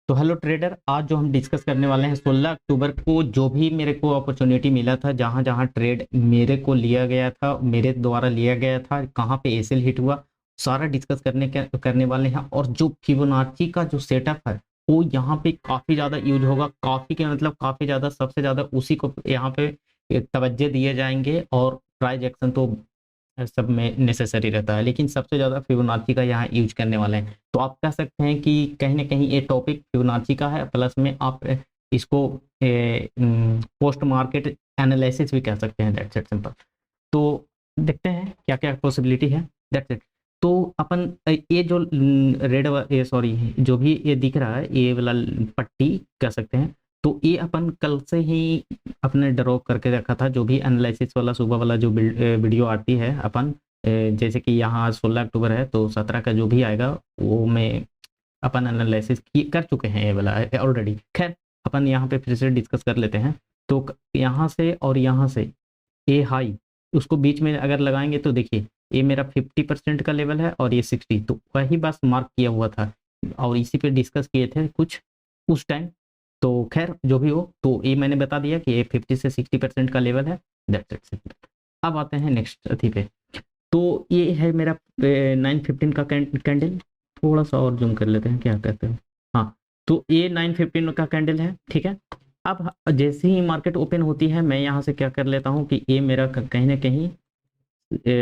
तो hello trader, आज जो हम डिस्कस करने वाले हैं 16 अक्टूबर को जो भी मेरे को अपॉर्चुनिटी मिला था, जहां जहां ट्रेड मेरे को लिया गया था, मेरे द्वारा लिया गया था, कहां पे एसएल हिट हुआ, सारा डिस्कस करने वाले हैं। और जो फिबोनाची का जो सेटअप है वो यहाँ पे काफी ज्यादा यूज होगा। काफी के मतलब काफी ज्यादा, सबसे ज्यादा उसी को यहाँ पे तवज्जो दिए जाएंगे। और प्राइस एक्शन तो सब में नेसेसरी रहता है, लेकिन सबसे ज़्यादा फिबोनाची का यहाँ यूज करने वाले हैं। तो आप कह सकते हैं कि कहीं ना कहीं ये टॉपिक फिबोनाची का है, प्लस में आप इसको पोस्ट मार्केट एनालिसिस भी कह सकते हैं। That's it, simple. तो देखते हैं क्या क्या पॉसिबिलिटी है। That's it. तो अपन ये जो रेड, ये सॉरी, जो भी ये दिख रहा है, ये वाला पट्टी कह सकते हैं। तो ये अपन कल से ही अपने ड्रॉ करके रखा था। जो भी एनालिसिस वाला सुबह वाला जो वीडियो आती है अपन, जैसे कि यहाँ 16 अक्टूबर है तो 17 का जो भी आएगा वो मैं अपन एनालिसिस कर चुके हैं ये वाला ऑलरेडी। खैर, अपन यहाँ पे फिर से डिस्कस कर लेते हैं। तो यहाँ से और यहाँ से ए हाई, उसको बीच में अगर लगाएंगे तो देखिए ये मेरा 50% का लेवल है और ये 60, तो वही बस मार्क किया हुआ था और इसी पे डिस्कस किए थे कुछ उस टाइम। तो खैर जो भी हो, तो ये मैंने बता दिया कि ये 50 से 60% का लेवल है। That's it, simple. अब आते हैं नेक्स्ट अथी पे। तो ये है मेरा 915 का कैंडल। थोड़ा सा और जूम कर लेते हैं, क्या कहते हैं। हाँ, तो ये 915 का कैंडल है, ठीक है। अब जैसे ही मार्केट ओपन होती है, मैं यहाँ से क्या कर लेता हूँ कि ये मेरा कहीं ना कहीं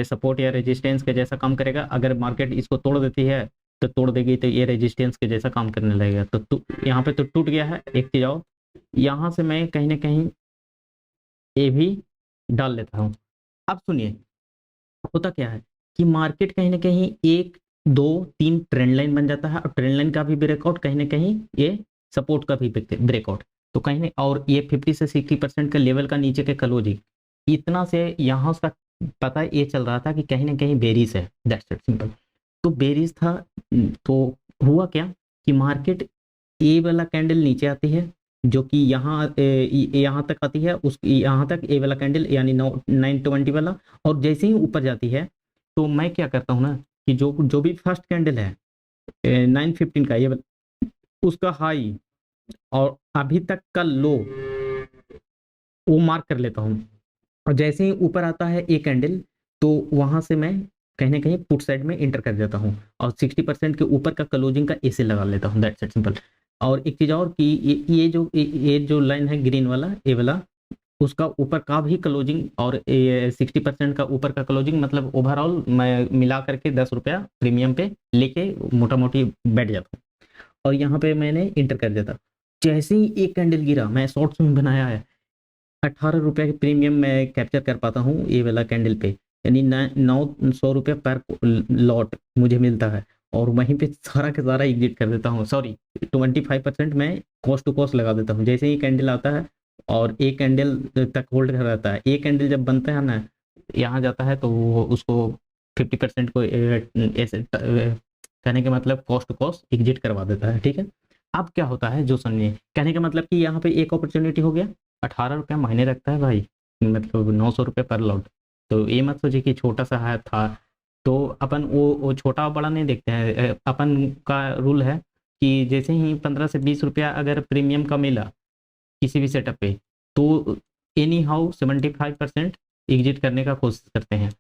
सपोर्ट या रेजिस्टेंस के जैसा काम करेगा। अगर मार्केट इसको तोड़ देती है तो तोड़ देगी, तो ये रेजिस्टेंस के जैसा काम करने लगेगा। तो यहाँ पे तो टूट गया है, एक चीज आओ, यहाँ से मैं कहीं ना कहीं ये भी डाल लेता हूँ। अब सुनिए, होता क्या है कि मार्केट कहीं ना कहीं एक दो तीन ट्रेंड लाइन बन जाता है, और ट्रेंड लाइन का भी ब्रेकआउट, कहीं ना कहीं ये सपोर्ट का भी ब्रेकआउट। तो कहीं नहीं, और ये 50 से 60% के लेवल का नीचे के क्लोजिंग, इतना से यहाँ का पता ये चल रहा था कि कहीं ना कहीं बेरिस है। That's it, simple. तो बेरिस था। तो हुआ क्या कि मार्केट ए वाला कैंडल नीचे आती है, जो कि यहाँ तक आती है, उस यहाँ तक ए वाला कैंडल यानी 920 वाला। और जैसे ही ऊपर जाती है तो मैं क्या करता हूँ ना कि जो जो भी फर्स्ट कैंडल है 915 का, ये उसका हाई और अभी तक का लो वो मार्क कर लेता हूँ। और जैसे ही ऊपर आता है एक कैंडल, तो वहां से मैं कहीं ना कहीं पुट साइड में इंटर कर जाता हूँ और 60% के ऊपर का क्लोजिंग का एसे लगा लेता हूँ। That's it, simple. और एक चीज और कि ये जो लाइन है ग्रीन वाला, ये वाला, उसका ऊपर का भी क्लोजिंग और 60% का ऊपर का क्लोजिंग, मतलब ओवरऑल मैं मिला करके 10 रुपया प्रीमियम पे लेके मोटा मोटी बैठ जाता हूँ। और यहाँ पे मैंने इंटर कर दिया था। जैसे ही एक कैंडल गिरा, मैं शॉर्ट्स में बनाया है, 18 रुपये की प्रीमियम मैं कैप्चर कर पाता हूँ ये वाला कैंडल पे। यानी 900 रुपये पर लॉट मुझे मिलता है। और वहीं पे सारा का सारा एग्जिट कर देता हूँ। सॉरी, 25% मैं कॉस्ट टू कॉस्ट लगा देता हूँ जैसे ही कैंडल आता है। और एक कैंडल तक होल्ड कर रहता है। एक कैंडल जब बनता है ना, यहाँ जाता है, तो वो उसको 50% को ऐसे कहने का मतलब कॉस्ट टू कॉस्ट एग्जिट करवा देता है, ठीक है। अब क्या होता है जो सुनिए, कहने का मतलब कि यहाँ पे एक अपॉर्चुनिटी हो गया। 18 रुपया महीने रखता है भाई, मतलब 900 रुपये पर लॉट। तो ये मत सोचिए कि छोटा सा है था। तो अपन वो छोटा बड़ा नहीं देखते हैं। अपन का रूल है कि जैसे ही 15 से 20 रुपया अगर प्रीमियम का मिला किसी भी सेटअप पे, तो एनी हाउ 75% एग्जिट करने का कोशिश करते हैं।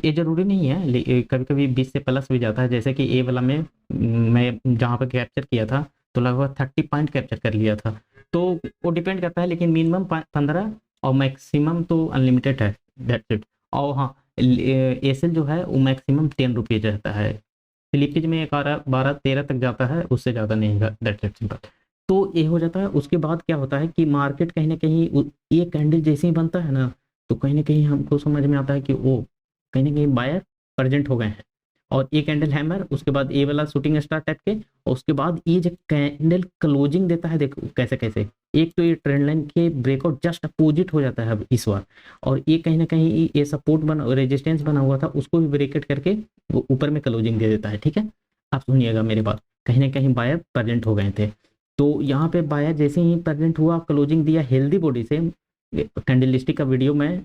ये जरूरी नहीं है, कभी कभी 20 से प्लस भी जाता है। जैसे कि ए वाला में मैं जहाँ पे कैप्चर किया था, तो लगभग 30 पॉइंट कैप्चर कर लिया था। तो वो डिपेंड करता है, लेकिन मिनिमम 15 और मैक्सिमम तो अनलिमिटेड है। That's it. और हाँ, एसएल जो है वो मैक्सिमम 10 रुपीज रहता है। स्लिपेज में 11 12 13 तक जाता है, उससे ज़्यादा नहीं। That's it, simple. तो ये हो जाता है। उसके बाद क्या होता है कि मार्केट कहीं ना कहीं ये कैंडल जैसे ही बनता है ना, तो कहीं ना कहीं हमको समझ में आता है कि वो कहीं ना कहीं बायर प्रेजेंट हो गए हैं। और ये कैंडल हैमर, उसके बाद ये वाला शूटिंग स्टार टाइप के, और उसके बाद ये जो कैंडल क्लोजिंग देता है, देखो कैसे कैसे। एक तो ये ट्रेंड लाइन के ब्रेकआउट जस्ट अपोजिट हो जाता है अब इस बार। और ये कहीं ना कहीं ये सपोर्ट बना, रेजिस्टेंस बना हुआ था, उसको भी ब्रेकेट करके वो ऊपर में क्लोजिंग दे देता है, ठीक है। आप सुनिएगा मेरे बात, कहीं ना कहीं बायर प्रेजेंट हो गए थे। तो यहाँ पे बायर जैसे ही प्रेजेंट हुआ, क्लोजिंग दिया हेल्दी बॉडी से। कैंडल लिस्टिक का वीडियो मैं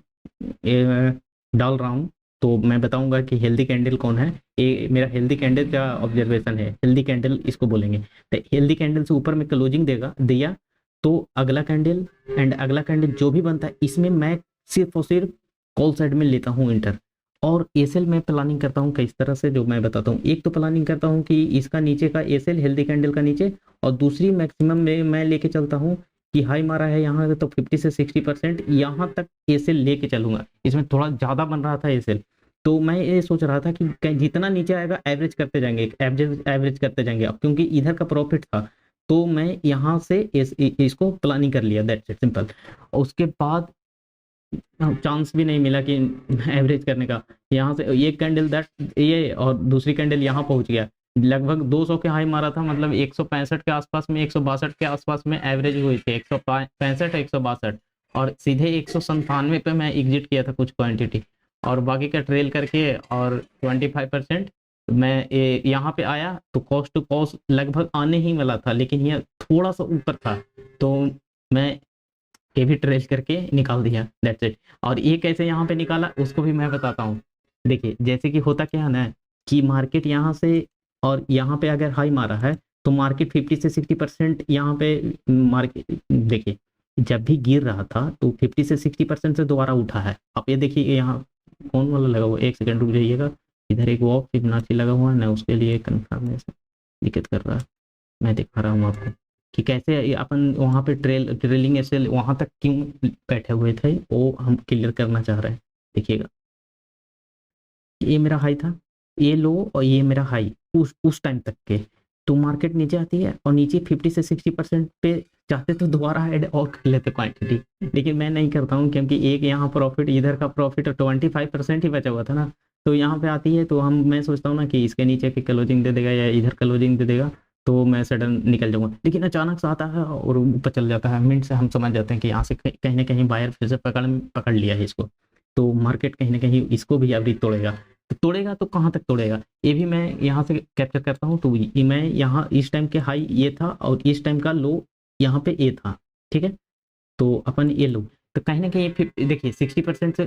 डाल रहा हूँ, तो मैं बताऊंगा कि हेल्दी कैंडल कौन है। ये मेरा हेल्दी कैंडल का ऑब्जर्वेशन है, हेल्दी कैंडल इसको बोलेंगे। तो हेल्दी कैंडल से ऊपर में क्लोजिंग देगा दिया तो अगला कैंडल एंड अगला कैंडल जो भी बनता है इसमें मैं सिर्फ और सिर्फ कॉल साइड में लेता हूँ इंटर। और एसएल में प्लानिंग करता हूँ किस तरह से, जो मैं बताता हूँ। एक तो प्लानिंग करता हूँ कि इसका नीचे का एसएल हेल्दी कैंडल का नीचे, और दूसरी मैक्सिमम में मैं लेके चलता हूँ कि हाई मारा है यहाँ तो 50 से 60% यहाँ तक एसएल लेके चलूंगा। इसमें थोड़ा ज़्यादा बन रहा था एसएल, तो मैं ये सोच रहा था कि जितना नीचे आएगा एवरेज करते जाएंगे, एवरेज एवरेज करते जाएंगे। अब क्योंकि इधर का प्रॉफिट था तो मैं यहाँ से इसको प्लानिंग कर लिया, दैट्स इट सिंपल। उसके बाद चांस भी नहीं मिला कि एवरेज करने का। यहाँ से एक कैंडल दैट ये और दूसरी कैंडल यहाँ पहुंच गया, लगभग 200 के हाई मारा था, मतलब 165 के आसपास में, 162 के आसपास में एवरेज हुई थी, 165 162, और सीधे 197 पे मैं एग्जिट किया था कुछ क्वांटिटी, और बाकी का ट्रेल करके और 25% मैं यहाँ पे आया तो कॉस्ट टू कॉस्ट लगभग आने ही वाला था, लेकिन यह थोड़ा सा ऊपर था तो मैं ये भी ट्रेस करके निकाल दिया, दैट्स इट। और ये कैसे यहाँ पे निकाला उसको भी मैं बताता हूँ। देखिए जैसे कि होता क्या है ना कि मार्केट यहाँ से और यहाँ पे अगर हाई मारा है तो मार्केट 50 से 60% यहाँ पे मार्केट, देखिए जब भी गिर रहा था तो 50 से 60% से दोबारा उठा है। आप ये देखिए यहाँ कौन वाला लगा हुआ, एक सेकंड रुक जाइएगा, इधर एक वॉक फिबोनाची लगा हुआ है ना, उसके लिए कन्फर्मेशन दिक्कत कर रहा है, मैं दिखा रहा हूँ आपको कि कैसे अपन वहाँ पे ट्रेलिंग ऐसे वहाँ तक क्यों बैठे हुए थे, वो हम क्लियर करना चाह रहे हैं। देखिएगा ये मेरा हाई था, ये लो और ये मेरा हाई उस टाइम तक के, तो मार्केट नीचे आती है और नीचे 50 से 60% पे चाहते तो दोबारा ऐड और कर लेते क्वांटिटी, लेकिन मैं नहीं करता हूँ क्योंकि एक यहाँ प्रॉफिट, इधर का प्रॉफिट 25% ही बचा हुआ था ना, तो यहाँ पे आती है तो मैं सोचता हूँ ना कि इसके नीचे की क्लोजिंग दे देगा या इधर क्लोजिंग दे देगा तो मैं सडन निकल जाऊंगा, लेकिन अचानक से आता है और ऊपर चल जाता है। मिनट से हम समझ जाते हैं कि यहाँ से कहीं ना कहीं बायर फिर से पकड़ लिया है इसको, तो मार्केट कहीं ना कहीं इसको भी एवरेज तोड़ेगा। तो तोड़ेगा तो कहाँ तक तोड़ेगा ये भी मैं यहाँ से कैप्चर करता हूँ। तो मैं यहाँ इस टाइम के हाई ये था और इस टाइम का लो यहाँ पे ए था, ठीक है। तो अपन ये लो तो कहीं ना कहीं देखिए 60% से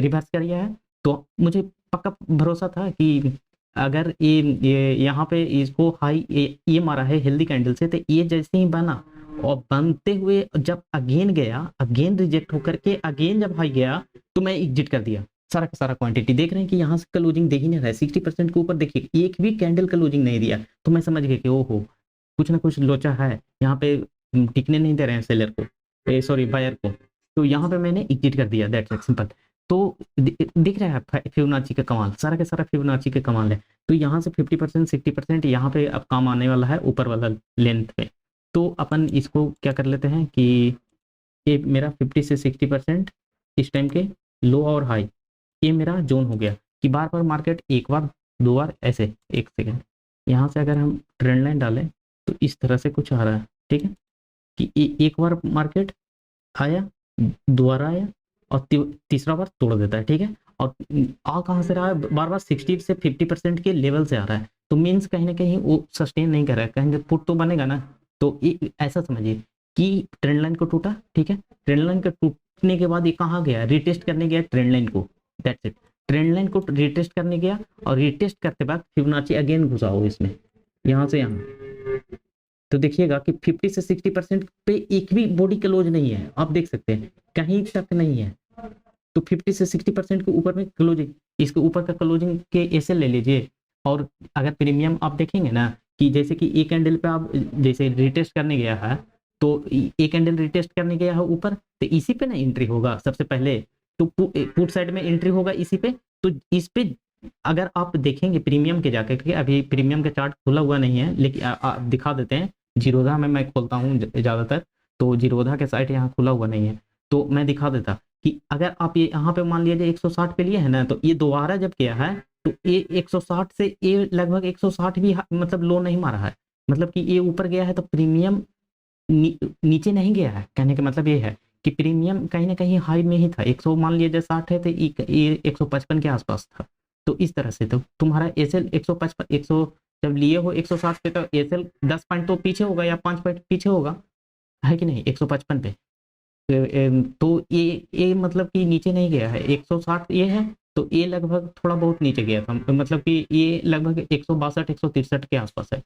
रिवर्स कर गया है, तो मुझे पक्का भरोसा था कि अगर ये यहाँ पे इसको हाई ये मारा है हेल्दी कैंडल से, तो ये जैसे ही बना और बनते हुए जब अगेन गया, अगेन रिजेक्ट होकर के अगेन जब हाई गया तो मैं एग्जिट कर दिया सारा का सारा क्वांटिटी। देख रहे हैं कि यहाँ से क्लोजिंग दे ही नहीं रहा है, 60% के ऊपर देखिए एक भी कैंडल क्लोजिंग नहीं दिया, तो मैं समझ गया कि ओहो कुछ ना कुछ लोचा है यहाँ पे, टिकने नहीं दे रहे हैं सेलर को, सॉरी बायर को, तो यहाँ पे मैंने एग्जिट कर दिया, दैट्स इट सिंपल। तो दिख रहा है फिबोनाची का कमाल, सारा का सारा फिबोनाची का कमाल है। तो यहाँ से 50% 60% यहाँ पे अब काम आने वाला है ऊपर वाला लेंथ पे। तो अपन इसको क्या कर लेते हैं कि ये मेरा 50 से 60% इस टाइम के लो और हाई, ये मेरा जोन हो गया कि बार बार मार्केट एक बार दो बार ऐसे, एक सेकेंड यहाँ से अगर हम ट्रेंड लाइन डालें तो इस तरह से कुछ आ रहा है, ठीक है, कि एक बार मार्केट आया, दोबारा आया और तीसरा बार तोड़ देता है, ठीक है। और आ कहाँ से रहा है, बार बार 60 से 50% के लेवल से आ रहा है, तो मीन्स कहीं ना कहीं वो सस्टेन नहीं कर रहा है, कहीं पुट तो बनेगा ना। तो ऐसा समझिए कि ट्रेंड लाइन को टूटा, ठीक है, ट्रेंड लाइन का टूटने के बाद ये कहाँ गया, रिटेस्ट करने गया ट्रेंड लाइन को, दैट्स इट। ट्रेंड लाइन को रिटेस्ट करने गया और रिटेस्ट करते बाद फिबोनाची अगेन घुसा हो इसमें, यहाँ से यहाँ, तो देखिएगा कि 50 से 60% पे एक भी बॉडी क्लोज नहीं है, आप देख सकते हैं कहीं तक नहीं है। तो 50 से 60% के ऊपर में क्लोजिंग, इसके ऊपर का क्लोजिंग के ऐसे ले लीजिए। और अगर प्रीमियम आप देखेंगे ना कि जैसे कि एक कैंडल पे आप जैसे रिटेस्ट करने गया है, तो एक कैंडल रिटेस्ट करने गया है ऊपर, तो इसी पे ना एंट्री होगा सबसे पहले, तो पुट साइड में एंट्री होगा इसी पे। तो इस पे अगर आप देखेंगे प्रीमियम के जाकर के, अभी प्रीमियम का चार्ट खुला हुआ नहीं है लेकिन दिखा देते हैं, जीरोधा में मैं खोलता हूँ ज़्यादातर, तो जीरोधा के साइट यहाँ खुला हुआ नहीं है, तो मैं दिखा देता कि अगर आप ये यहाँ पे मान लीजिए 160 पे लिए है ना, तो ये दोबारा जब किया है तो ये 160 से ये लगभग 160 भी मतलब लो नहीं मारा है, मतलब कि ये ऊपर गया है तो प्रीमियम नीचे नहीं गया है। कहने का मतलब ये है कि प्रीमियम कहीं ना कहीं हाई में ही था, 100 मान लीजिए 60 है तो ये 155 के आसपास था। तो इस तरह से तो तुम्हारा एसएल 155 100 जब लिए हो 160 पे, तो एसएल 10 पॉइंट तो पीछे होगा या 5 पॉइंट पीछे होगा, है कि नहीं, 155 पे। तो ये मतलब कि नीचे नहीं गया है, 160 ये है तो ये लगभग थोड़ा बहुत नीचे गया था, मतलब कि ये लगभग 162 163 के आसपास है,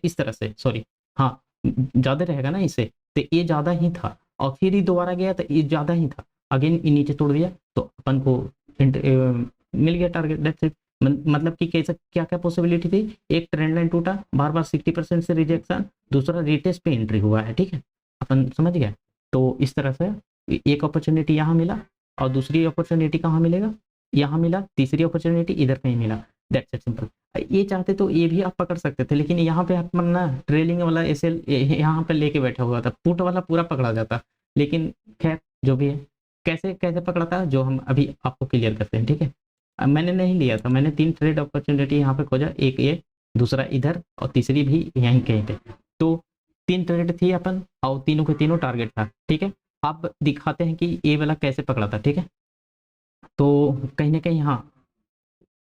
इस तरह से, सॉरी, हाँ ज़्यादा रहेगा ना इससे, तो ये ज़्यादा ही था, और फिर ही दोबारा गया तो ये ज़्यादा ही था, अगेन ये नीचे तोड़ दिया, तो अपन को मिल गया टारगेट, दैट्स इट। मतलब कि कैसा, क्या क्या पॉसिबिलिटी थी, एक ट्रेंड लाइन टूटा, बार बार 60% से रिजेक्शन, दूसरा रिटेस्ट पे एंट्री हुआ है, ठीक है, अपन समझ गया। तो इस तरह से एक अपॉर्चुनिटी यहाँ मिला, और दूसरी अपॉर्चुनिटी कहाँ मिलेगा, यहाँ मिला, तीसरी अपॉर्चुनिटी इधर कहीं मिला, दैट्स इट सिंपल। ये चाहते तो ये भी आप पकड़ सकते थे, लेकिन यहाँ पे अपन ना ट्रेलिंग वाला ऐसे यहाँ पे लेके बैठा हुआ था, पुट वाला पूरा पकड़ा जाता, लेकिन खैर जो भी है, कैसे कैसे पकड़ा था जो हम अभी आपको क्लियर करते हैं, ठीक है। मैंने नहीं लिया था, मैंने 3 ट्रेड अपॉर्चुनिटी यहाँ पे खोजा, एक ये, दूसरा इधर, और तीसरी भी यहीं कहीं पे, तो 3 ट्रेड थी अपन, और तीनों के तीनों टारगेट था, ठीक है। अब दिखाते हैं कि ये वाला कैसे पकड़ा था, ठीक है। तो कहीं ना कहीं, हाँ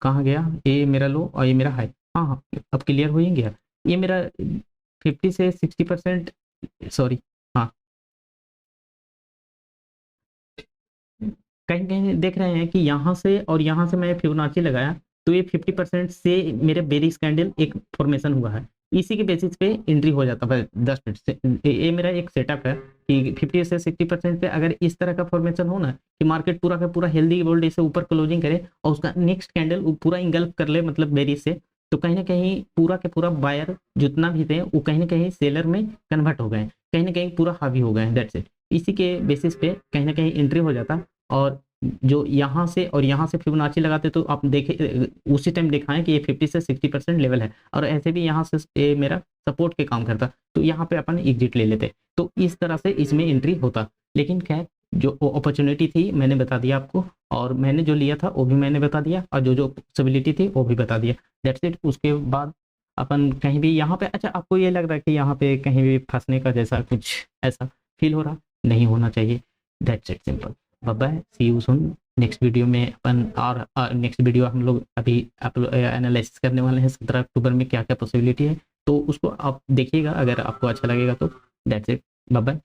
कहाँ गया, ये मेरा लो और ये मेरा हाई, हाँ हाँ अब क्लियर हो ही गया, ये मेरा 50 से 60%, सॉरी, हाँ कहीं कहीं देख रहे हैं कि यहाँ से और यहाँ से मैं फिबोनाची लगाया, तो ये 50% से मेरे बेरिश कैंडल एक फॉर्मेशन हुआ है, इसी के बेसिस पे एंट्री हो जाता है 10 मिनट से। ये मेरा एक सेटअप है कि 50 से 60% पे अगर इस तरह का फॉर्मेशन हो ना, कि मार्केट पूरा का पूरा हेल्दी वोल्टेज से ऊपर क्लोजिंग करे, और उसका नेक्स्ट कैंडल पूरा इंगल्फ कर ले, मतलब बेरिश से, तो कहीं ना कहीं पूरा के पूरा बायर जितना भी थे वो कहीं ना कहीं सेलर में कन्वर्ट हो गए, कहीं ना कहीं पूरा हावी हो गए, दैट्स इट। इसी के बेसिस पे कहीं ना कहीं एंट्री हो जाता, और जो यहाँ से और यहाँ से फिबोनाची लगाते तो आप देखे उसी टाइम दिखाएं कि ये 50 से 60% लेवल है, और ऐसे भी यहाँ से ये मेरा सपोर्ट के काम करता, तो यहाँ पे अपन एग्जिट ले लेते, तो इस तरह से इसमें एंट्री होता। लेकिन खैर जो अपॉर्चुनिटी थी मैंने बता दिया आपको, और मैंने जो लिया था वो भी मैंने बता दिया, और जो जो पॉसिबिलिटी थी वो भी बता दिया, दैट्स इट। उसके बाद अपन कहीं भी यहाँ पे, अच्छा आपको ये लग रहा है कि यहाँ पे कहीं भी फंसने का जैसा कुछ ऐसा फील हो रहा, नहीं होना चाहिए, that's it simple. Bye bye, see you soon. Next video में अपन, और नेक्स्ट वीडियो हम लोग अभी एनालिसिस करने वाले हैं 17 अक्टूबर में क्या क्या पॉसिबिलिटी है, तो उसको आप देखिएगा, अगर आपको अच्छा लगेगा तो, दैट्स इट, बाय बाय।